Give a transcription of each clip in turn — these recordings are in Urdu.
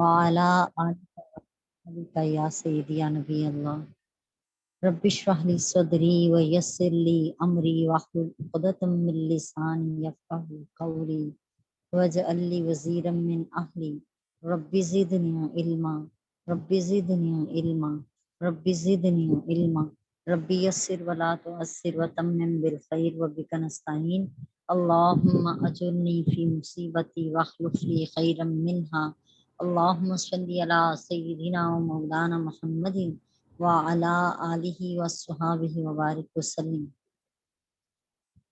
وعلى آلك یا سیدی یا نبی اللہ رب اشرح لی صدری ویسر لی امری واحلل عقدۃ من لسانی یفقهوا قولی واجعل لی وزیرا من اہلی رب زدنی علما رب زدنی علما رب زدنی علما رب یسر ولا تعسر وتمم بالخیر وبک نستعین اللہم اجرنی فی مصیبتی واخلف لی خیرا منہا اللہم صلی علی سیدنا و مولانا محمد وعلی آلہ وصحابہ وبارک وسلم۔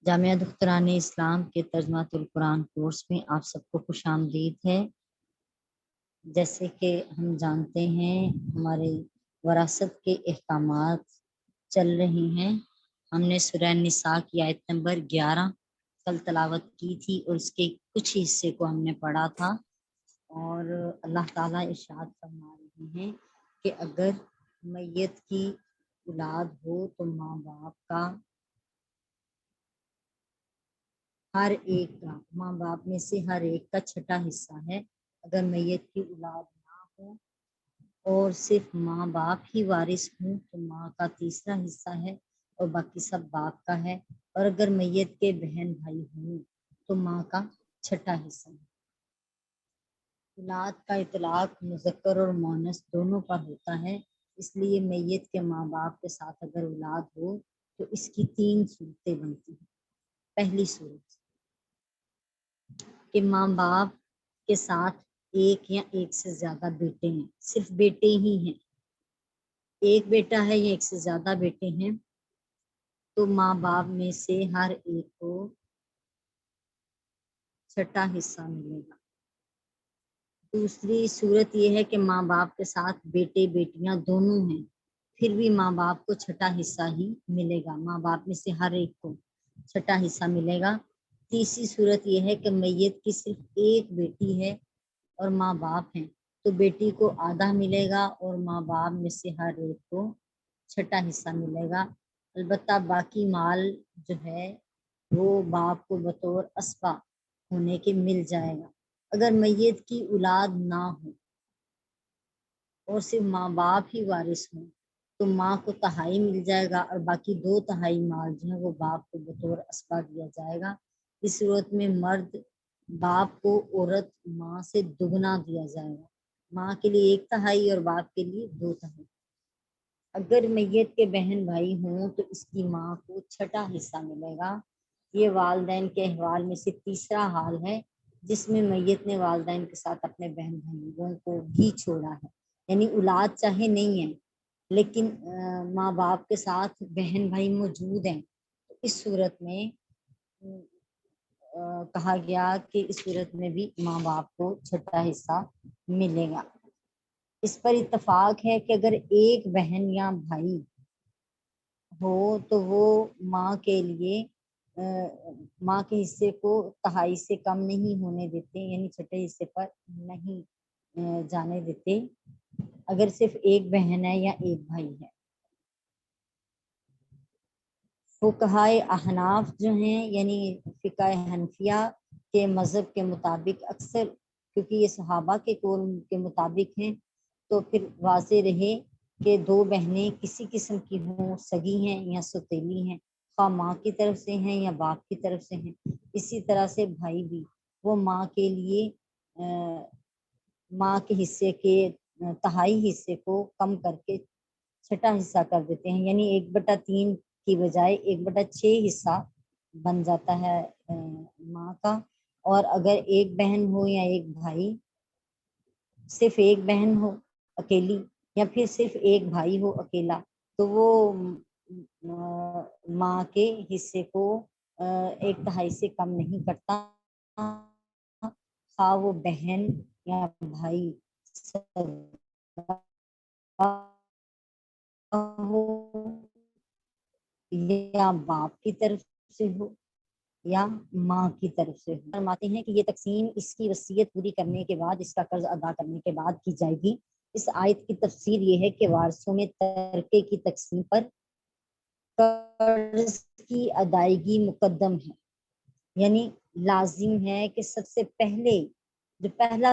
جامعہ دختران اسلام کے ترجمہ القرآن کورس میں آپ سب کو خوش آمدید ہے۔ جیسے کہ ہم جانتے ہیں ہمارے وراثت کے احکامات چل رہے ہیں۔ ہم نے سورہ نساء کی آیت نمبر 11 کل تلاوت کی تھی اور اس کے کچھ حصے کو ہم نے پڑھا تھا، اور اللہ تعالیٰ ارشاد فرما رہے ہیں کہ اگر میت کی اولاد ہو تو ماں باپ کا ہر ایک کا، ماں باپ میں سے ہر ایک کا چھٹا حصہ ہے۔ اگر میت کی اولاد نہ ہو اور صرف ماں باپ ہی وارث ہوں تو ماں کا تیسرا حصہ ہے اور باقی سب باپ کا ہے، اور اگر میت کے بہن بھائی ہوں تو ماں کا چھٹا حصہ ہے۔ اولاد کا اطلاق مذکر اور مؤنث دونوں پر ہوتا ہے، اس لیے میت کے ماں باپ کے ساتھ اگر اولاد ہو تو اس کی 3 صورتیں بنتی ہیں۔ پہلی صورت کہ ماں باپ کے ساتھ ایک یا ایک سے زیادہ بیٹے ہیں، صرف بیٹے ہی ہیں، ایک بیٹا ہے یا ایک سے زیادہ بیٹے ہیں، تو ماں باپ میں سے ہر ایک کو چھٹا حصہ ملے گا۔ دوسری صورت یہ ہے کہ ماں باپ کے ساتھ بیٹے بیٹیاں دونوں ہیں، پھر بھی ماں باپ کو چھٹا حصہ ہی ملے گا، ماں باپ میں سے ہر ایک کو چھٹا حصہ ملے گا۔ تیسری صورت یہ ہے کہ میت کی صرف ایک بیٹی ہے اور ماں باپ ہیں، تو بیٹی کو آدھا ملے گا اور ماں باپ میں سے ہر ایک کو چھٹا حصہ ملے گا۔ البتہ باقی مال جو ہے وہ باپ کو بطور اسبہ ہونے کے مل جائے گا۔ اگر میت کی اولاد نہ ہو اور صرف ماں باپ ہی وارث ہوں تو ماں کو تہائی مل جائے گا اور باقی 2/3 مال جو ہے وہ باپ کو بطور اسبہ دیا جائے گا۔ اس صورت میں مرد باپ کو، عورت ماں سے دگنا دیا جائے گا، ماں کے لیے 1/3 اور باپ کے لیے 2/3۔ اگر میت کے بہن بھائی ہوں تو اس کی ماں کو چھٹا حصہ ملے گا۔ یہ والدین کے احوال میں سے تیسرا حال ہے جس میں میت نے والدین کے ساتھ اپنے بہن بھائیوں کو بھی چھوڑا ہے، یعنی اولاد چاہے نہیں ہے لیکن ماں باپ کے ساتھ بہن بھائی موجود ہیں، تو اس صورت میں کہا گیا کہ اس صورت میں بھی ماں باپ کو چھٹا حصہ ملے گا۔ اس پر اتفاق ہے کہ اگر ایک بہن یا بھائی ہو تو وہ ماں کے لیے ماں کے حصے کو تہائی سے کم نہیں ہونے دیتے، یعنی چھٹے حصے پر نہیں جانے دیتے اگر صرف ایک بہن ہے یا ایک بھائی ہے۔ فقہائے احناف جو ہیں یعنی فقہ حنفیہ کے مذہب کے مطابق اکثر، کیونکہ یہ صحابہ کے قول کے مطابق ہیں تو پھر واضح رہے کہ 2 بہنیں کسی قسم کی ہوں، سگی ہیں یا سوتیلی ہیں، خواہ ماں کی طرف سے ہیں یا باپ کی طرف سے ہیں، اسی طرح سے بھائی بھی وہ ماں کے لیے ماں کے حصے کے تہائی حصے کو کم کر کے چھٹا حصہ کر دیتے ہیں، یعنی 1/3 کی بجائے 1/6 حصہ بن جاتا ہے ماں کا۔ اور اگر ایک بہن ہو یا ایک بھائی، صرف ایک بہن ہو اکیلی یا پھر صرف ایک بھائی ہو اکیلا، تو وہ ماں کے حصے کو 1/3 سے کم نہیں کرتا، خواہ وہ بہن یا بھائی ہو یا باپ کی طرف سے ہو یا ماں کی طرف سے ہو۔ فرماتے ہیں کہ یہ تقسیم اس کی وصیت پوری کرنے کے بعد، اس کا قرض ادا کرنے کے بعد کی جائے گی۔ اس آیت کی تفسیر یہ ہے کہ وارثوں میں ترکے کی تقسیم پر قرض کی ادائیگی مقدم ہے، یعنی لازم ہے کہ سب سے پہلے جو پہلا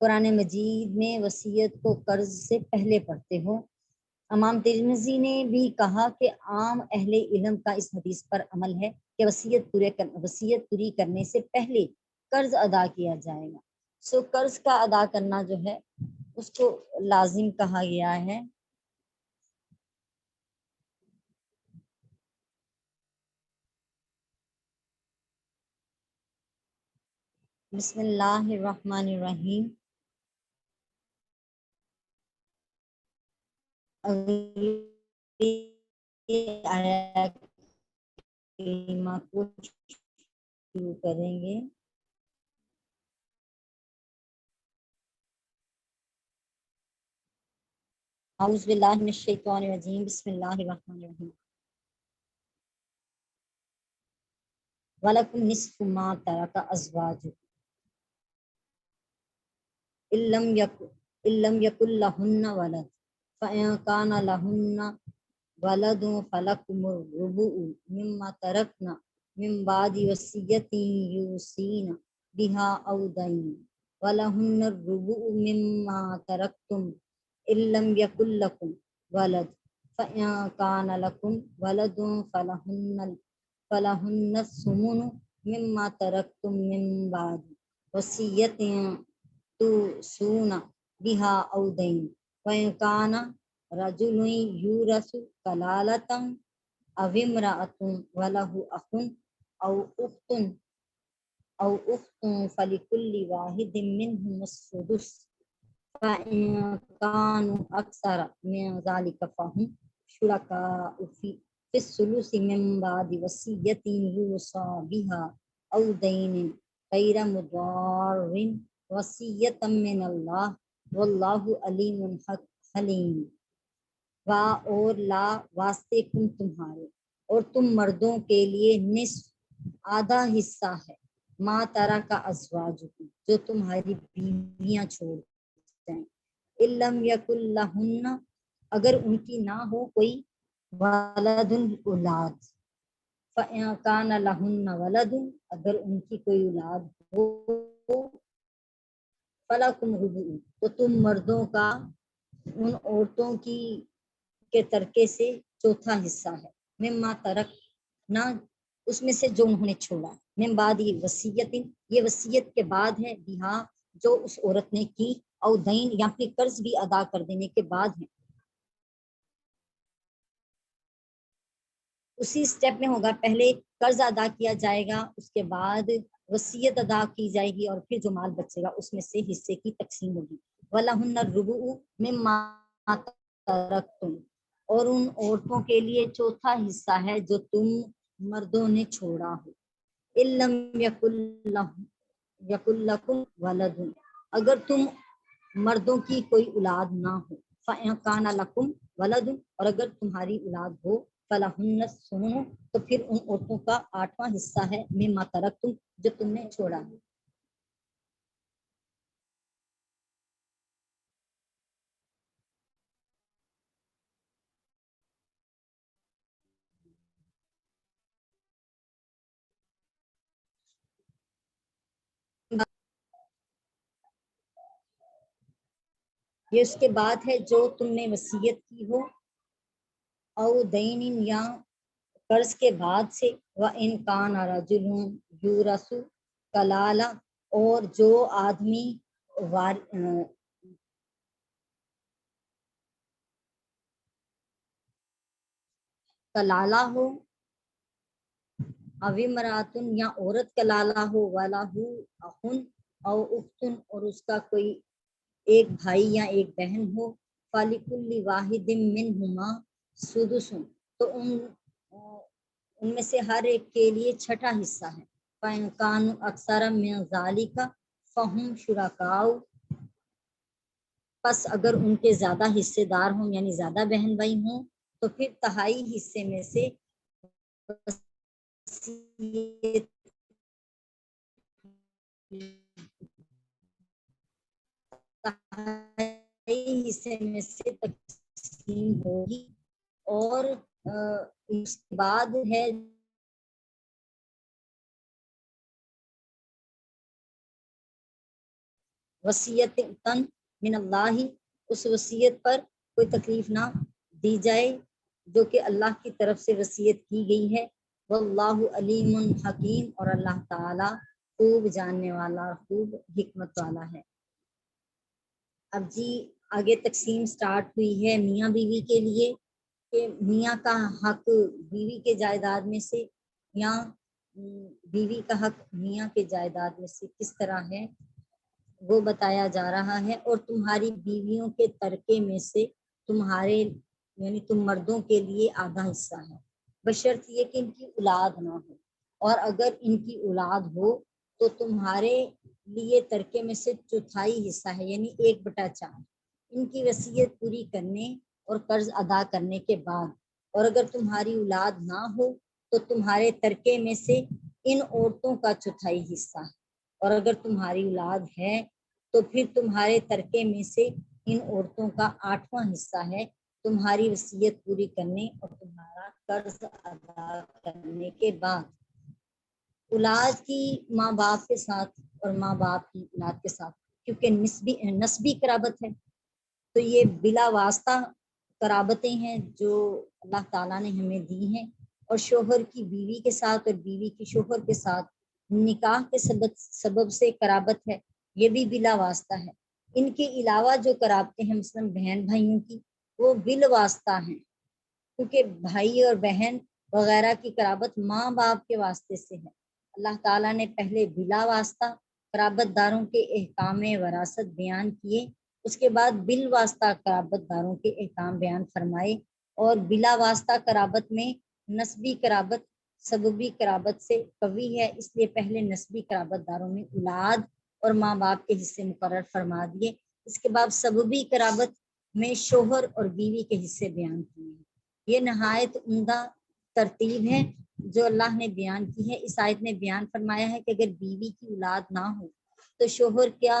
قرآن مجید میں وصیت کو قرض سے پہلے پڑھتے ہو۔ امام ترمذی نے بھی کہا کہ عام اہل علم کا اس حدیث پر عمل ہے کہ وصیت پوری کرنے سے پہلے قرض ادا کیا جائے گا۔ سو قرض کا ادا کرنا جو ہے اس کو لازم کہا گیا ہے۔ بسم اللہ الرحمن الرحیم۔ اگلی آیت کریمہ کو شروع کریں گے۔ اعوذ باللہ من الشیطان الرجیم، بسم اللہ الرحمن الرحیم۔ وَلَكُمْ نِصْفُ مَا تَرَكَ أَزْوَاجُكُمْ إِن لَّمْ يَكُن لَّهُنَّ وَلَدٌ فَإِن كَانَ لَهُنَّ وَلَدٌ فَلَكُمُ الرُّبُعُ مِمَّا تَرَكْنَ مِن بَعْدِ وَصِيَّةٍ يُوصِينَ بِهَا أَوْ دَيْنٍ وَلَهُنَّ الرُّبُعُ مِمَّا تَرَكْتُمْ إِن لَّمْ يَكُن لَّكُمْ وَلَدٌ فَإِن كَانَ لَكُمْ وَلَدٌ فَلَهُنَّ الثُّمُنُ مِمَّا تَرَكْتُم مِّن بَعْدِ وَصِيَّةٍ تُوصُونَ بِهَا أَوْ دَيْنٍ وَإِن كَانَ رَجُلٌ يُورَثُ كَلَالَةً أَوِ امْرَأَةٌ وَلَهُ أَخٌ أَوْ أُخْتٌ فَلِكُلِّ وَاحِدٍ مِّنْهُمُ السُّدُسُ فَإِن كَانُوا أَكْثَرَ مِن ذَلِكَ فَهُمْ شُرَكَاءُ فِي الثُّلُثِ مِن بَعْدِ وَصِيَّةٍ يُوصَى بِهَا أَوْ دَيْنٍ غَيْرَ مُضَارٍّ وَصِيَّةً مِّنَ اللَّهِ وَاللَّهُ عَلِيمٌ حَلِيمٌ۔ اور لا واسطے تمہارے اور تم مردوں کے لیے نصف آدھا حصہ ہے ما ترا کا ازواجکم جو تمہاری بیویاں چھوڑ جائیں، اِلَّمْ یَکُن لَّهُنَّ اگر ان کی نہ ہو کوئی ولد اولاد، فَإِن كَانَ لَهُنَّ وَلَدٌ اگر ان کی کوئی اولاد ہو، فَلَكُمْ رُبُعُ تو تم مردوں کا ان عورتوں کی کے ترکے سے چوتھا حصہ ہے، مما ترک نہ اس میں سے جو انہوں نے چھوڑا، من بعد یہ وصیت یہ وصیت کے بعد ہے، بہا جو اس عورت نے کی، او دین یا پھر قرض بھی ادا کر دینے کے بعد ہے۔ اسی سٹیپ میں ہوگا، پہلے قرض ادا کیا جائے گا، اس کے بعد وصیت ادا کی جائے گی، اور پھر جو مال بچے گا اس میں سے حصے کی تقسیم ہوگی۔ وَلَهُنَّ الرُّبُعُ مِمَّا تَرَكْتُمْ اور ان عورتوں کے لیے چوتھا حصہ ہے جو تم مردوں نے چھوڑا ہو، إِن لَّمْ يَكُن لَّكُمْ وَلَدٌ اگر تم مردوں کی کوئی اولاد نہ ہو، فَإِن كَانَ لَكُمْ وَلَدٌ اور اگر تمہاری اولاد ہو، فَلَهُنَّ الثُّمُنُ تو پھر ان عورتوں کا آٹھواں حصہ ہے، مِمَّا تَرَكْتُمْ جو تم نے چھوڑا ہے۔ یہ اس کے بعد ہے جو تم نے وصیت کی ہو، او دین یا قرض کے بعد سے، وَإِن كَانَ رَجُلٌ يُورَثُ کلالہ اور جو آدمی کلالہ ہو، او امراتن یا عورت کلالہ ہو، وَلَهُ أَخٌ او اختن اور اس کا کوئی ایک بھائی یا ایک بہن ہو، فَلِكُلِّ وَاحِدٍ مِّنْهُمَا سُدُسٌ تو ان میں سے ہر ایک کے لیے چھٹا حصہ ہے، فَإِن كَانُوا أَكْثَرَ مِن ذَلِكَ فَهُمْ شُرَكَاءُ پس اگر ان کے زیادہ حصے دار ہوں یعنی زیادہ بہن بھائی ہوں تو پھر تہائی حصے میں سے حصے میں سے تقسیم ہوگی، اور اس کے بعد ہے وصیت تن من اللہ، اس وصیت پر کوئی تکلیف نہ دی جائے جو کہ اللہ کی طرف سے وصیت کی گئی ہے۔ واللہ علیم حکیم، اور اللہ تعالی خوب جاننے والا اور خوب حکمت والا ہے۔ اب جی آگے تقسیم سٹارٹ ہوئی ہے میاں بیوی کے لیے، کہ میاں کا حق بیوی کے جائیداد میں سے یا بیوی کا حق میاں کے جائیداد میں سے کس طرح ہے وہ بتایا جا رہا ہے۔ اور تمہاری بیویوں کے ترکے میں سے تمہارے یعنی تم مردوں کے لیے آدھا حصہ ہے، بشرط یہ کہ ان کی اولاد نہ ہو، اور اگر ان کی اولاد ہو تو تمہارے لیے ترکے میں سے چوتھائی حصہ ہے، یعنی 1/4 ان کی وصیت پوری کرنے اور قرض ادا کرنے کے بعد۔ اور اگر تمہاری اولاد نہ ہو تو تمہارے ترکے میں سے ان عورتوں کا چوتھائی حصہ ہے، اور اگر تمہاری اولاد ہے تو پھر تمہارے ترکے میں سے ان عورتوں کا 8واں حصہ ہے، تمہاری وصیت پوری کرنے اور تمہارا قرض ادا کرنے کے بعد۔ اولاد کی ماں باپ کے ساتھ اور ماں باپ کی اولاد کے ساتھ کیونکہ نسبی قرابت ہے، تو یہ بلا واسطہ قرابتیں ہیں جو اللہ تعالیٰ نے ہمیں دی ہیں، اور شوہر کی بیوی کے ساتھ اور بیوی کی شوہر کے ساتھ نکاح کے سبب سے قرابت ہے، یہ بھی بلا واسطہ ہے۔ ان کے علاوہ جو قرابتیں ہیں مثلا بہن بھائیوں کی، وہ بال واسطہ ہیں، کیونکہ بھائی اور بہن وغیرہ کی قرابت ماں باپ کے واسطے سے ہے۔ اللہ تعالیٰ نے پہلے بلا واسطہ قرابت داروں کے احکام وراثت بیان کیے، اس کے بعد بال واسطہ قرابت داروں کے احکام بیان فرمائے، اور بلا واسطہ قرابت میں نسبی قرابت سببی قرابت سے قوی ہے، اس لیے پہلے نسبی قرابت داروں میں اولاد اور ماں باپ کے حصے مقرر فرما دیے، اس کے بعد سببی قرابت میں شوہر اور بیوی کے حصے بیان کیے ہیں۔ یہ نہایت عمدہ ترتیب ہے جو اللہ نے بیان کی ہے۔ اس آیت میں بیان فرمایا ہے کہ اگر بیوی کی اولاد نہ ہو تو شوہر کیا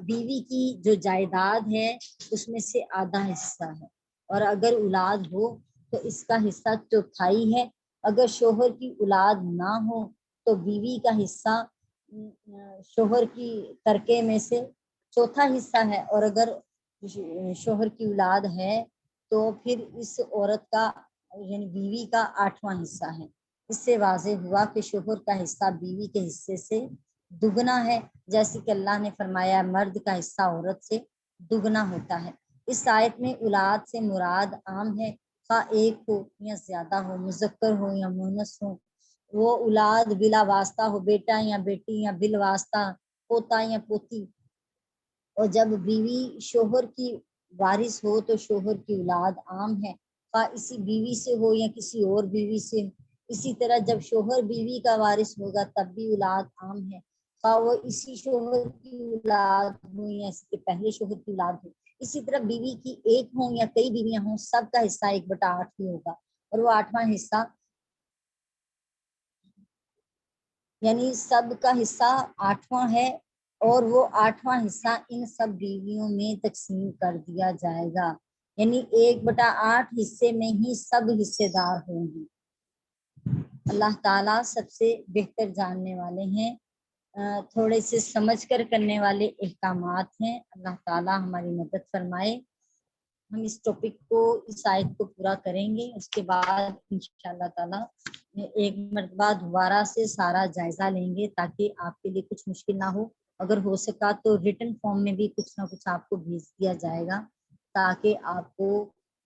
بیوی کی جو جائیداد ہے اس میں سے آدھا حصہ ہے، اور اگر اولاد ہو تو اس کا حصہ چوتھائی ہے۔ اگر شوہر کی اولاد نہ ہو تو بیوی کا حصہ شوہر کی ترکے میں سے چوتھا حصہ ہے، اور اگر شوہر کی اولاد ہے تو پھر اس عورت کا یعنی بیوی کا 8واں حصہ ہے۔ اس سے واضح ہوا کہ شوہر کا حصہ بیوی کے حصے سے دگنا ہے، جیسے کہ اللہ نے فرمایا مرد کا حصہ عورت سے دگنا ہوتا ہے۔ اس آیت میں اولاد سے مراد عام ہے، خواہ ایک ہو یا زیادہ ہو، مذکر ہو یا مؤنث ہو، وہ اولاد بلا واسطہ ہو، بیٹا یا بیٹی یا بال واسطہ، پوتا یا پوتی۔ اور جب بیوی شوہر کی وارث ہو تو شوہر کی اولاد عام ہے، خواہ اسی بیوی سے ہو یا کسی اور بیوی سے۔ اسی طرح جب شوہر بیوی کا وارث ہوگا تب بھی اولاد عام ہے، خواہ وہ اسی شوہر کی اولاد ہو یا اس کے پہلے شوہر کی اولاد ہو۔ اسی طرح بیوی کی ایک ہوں یا کئی بیویاں ہوں، سب کا حصہ 1/8 ہی ہوگا، اور وہ 8واں حصہ یعنی سب کا حصہ 8واں ہے، اور وہ 8واں حصہ ان سب بیویوں میں تقسیم کر دیا جائے گا، یعنی 1/8 حصے میں ہی سب حصے دار ہوں گے۔ اللہ تعالیٰ سب سے بہتر جاننے والے ہیں، تھوڑے سے سمجھ کر کرنے والے احکامات ہیں۔ اللہ تعالیٰ ہماری مدد فرمائے۔ ہم اس ٹاپک کو اس آیت کو پورا کریں گے، اس کے بعد انشاءاللہ تعالیٰ ایک مرتبہ دوبارہ سے سارا جائزہ لیں گے تاکہ آپ کے لیے کچھ مشکل نہ ہو۔ اگر ہو سکا تو ریٹن فارم میں بھی کچھ نہ کچھ آپ کو بھیج دیا جائے گا تاکہ آپ کو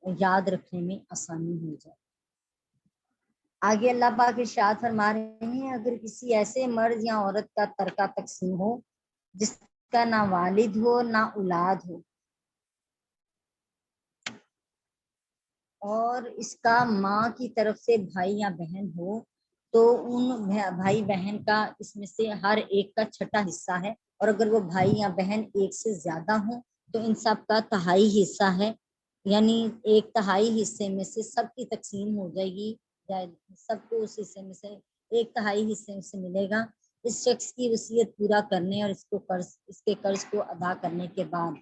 یاد رکھنے میں آسانی ہو جائے۔ آگے اللہ پاک ارشاد فرما رہے ہیں اگر کسی ایسے مرد یا عورت کا ترکہ تقسیم ہو جس کا نہ والد ہو نہ اولاد ہو، اور اس کا ماں کی طرف سے بھائی یا بہن ہو، تو ان بھائی بہن کا اس میں سے ہر ایک کا 6واں حصہ ہے، اور اگر وہ بھائی یا بہن ایک سے زیادہ ہوں تو ان سب کا 1/3 حصہ ہے، یعنی 1/3 حصے میں سے سب کی تقسیم ہو جائے گی، سب کو اس حصے میں سے 1/3 حصے سے ملے گا۔ اس شخص کی وصیت پورا کرنے اور اس کے قرض کو ادا کرنے کے بعد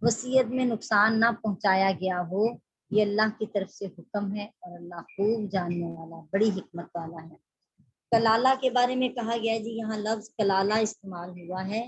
وصیت میں نقصان نہ پہنچایا گیا ہو، یہ اللہ کی طرف سے حکم ہے، اور اللہ خوب جاننے والا بڑی حکمت والا ہے۔ کلالہ کے بارے میں کہا گیا ہے جی، یہاں لفظ کلالہ استعمال ہوا ہے،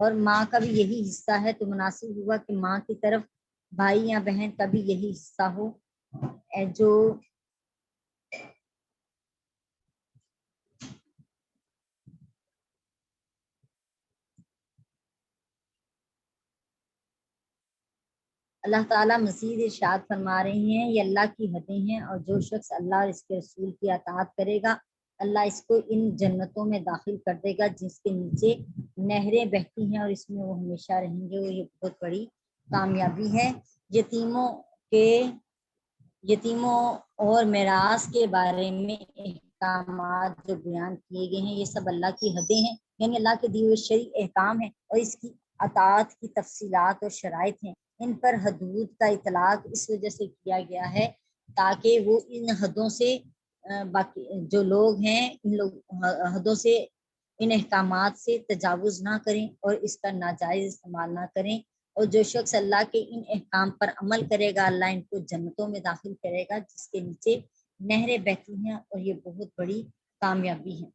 اور ماں کا بھی یہی حصہ ہے، تو مناسب ہوا کہ ماں کی طرف بھائی یا بہن کا بھی یہی حصہ ہو جو اللہ تعالیٰ مزید ارشاد فرما رہے ہیں، یہ اللہ کی حدیں ہیں، اور جو شخص اللہ اور اس کے رسول کی اطاعت کرے گا اللہ اس کو ان جنتوں میں داخل کر دے گا جس کے نیچے نہریں بہتی ہیں، اور اس میں وہ ہمیشہ رہیں گے، اور یہ بہت بڑی کامیابی ہے۔ یتیموں اور میراث کے بارے میں احکامات جو بیان کیے گئے ہیں یہ سب اللہ کی حدیں ہیں، یعنی اللہ کے دیے ہوئے شرعی احکام ہیں، اور اس کی اطاعت کی تفصیلات اور شرائط ہیں۔ ان پر حدود کا اطلاق اس وجہ سے کیا گیا ہے تاکہ وہ ان حدوں سے باقی جو لوگ ہیں ان حدوں سے ان احکامات سے تجاوز نہ کریں اور اس کا ناجائز استعمال نہ کریں، اور جو شخص اللہ کے ان احکام پر عمل کرے گا اللہ ان کو جنتوں میں داخل کرے گا جس کے نیچے نہریں بہتی ہیں، اور یہ بہت بڑی کامیابی ہے۔